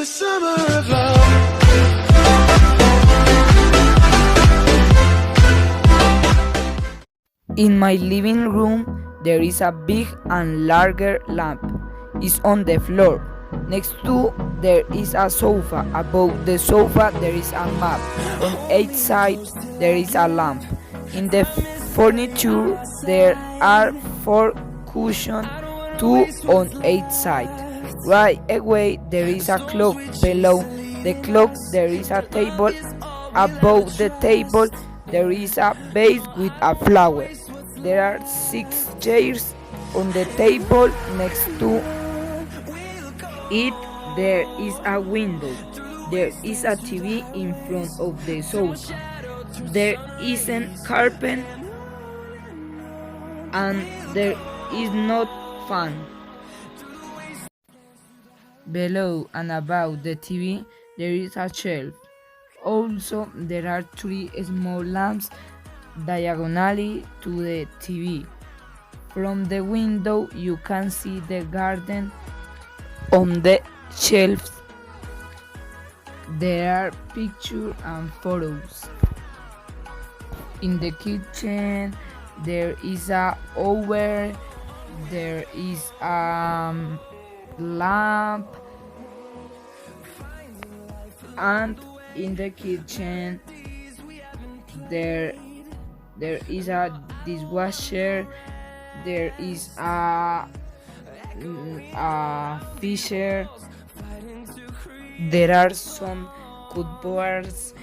the summer of love. In my living room, there is a big and larger lamp. It's on the floor. Next to there is a sofa. Above the sofa there is a map. On each side there is a lamp. In the furniture there are 4 cushions, 2 on each side. Right away there is a clock. Below the clock there is a table. Above the table there is a vase with a flower. There are 6 chairs on the table. Next to it there is a window. There is a TV in front of the sofa. There isn't carpet and there is not fan. Below and above the TV there is a shelf. Also there are 3 small lamps diagonally to the TV. From the window you can see the garden. On the shelves there are pictures and photos. In the kitchen there is a oven, there is a lamp, and in the kitchen there is a dishwasher, there is a fisher, there are some cupboards